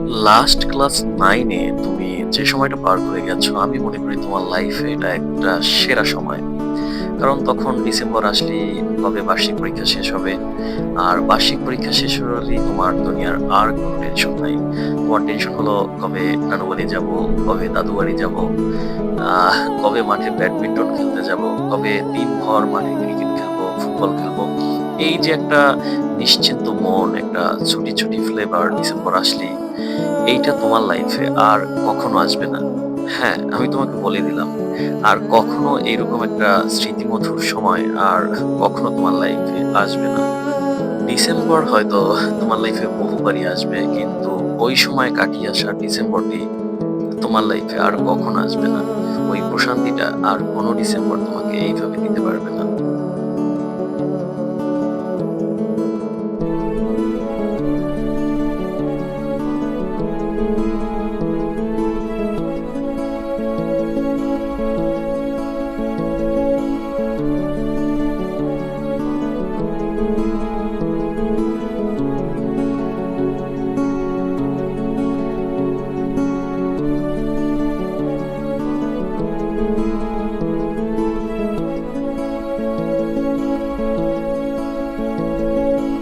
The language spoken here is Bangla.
লাস্ট ক্লাস 9 এ তুমি যে সময়টা পার করে গেছো, আমি মনে করি তোমার লাইফে এটা একটা সেরা সময়। কারণ তখন ডিসেম্বর আসলেই কবে বার্ষিক পরীক্ষা শেষ হবে। আর বার্ষিক পরীক্ষা শেষ হলেই তোমার দুনিয়ার আর কোনো টেনশন নাই। তোমার টেনশন হলো কবে নানু বাড়ি যাবো, কবে দাদু বাড়ি যাবো, কবে মাঠে ব্যাডমিন্টন খেলতে যাবো, কবে দিনভর মাঠে ক্রিকেট খেলবো, ফুটবল খেলবো। এই যে একটা নিশ্চিন্ত মন, একটা ছুটি ফ্লেভার ডিসেম্বর আসলেই, এইটা তোমার লাইফে আর কখনো আসবে না। হ্যাঁ, আমি তোমাকে বলে দিলাম। আর কখনো এইরকম একটা স্মৃতিমধুর সময় আর কখনো তোমার লাইফে আসবে না। ডিসেম্বর হয়তো তোমার লাইফে বহুবারই আসবে, কিন্তু ওই সময় কাটিয়ে আসা ডিসেম্বরটি তোমার লাইফে আর কখনো আসবে না। ওই প্রশান্তিটা আর কোনো ডিসেম্বর তোমাকে এইভাবে দিতে পারবে না।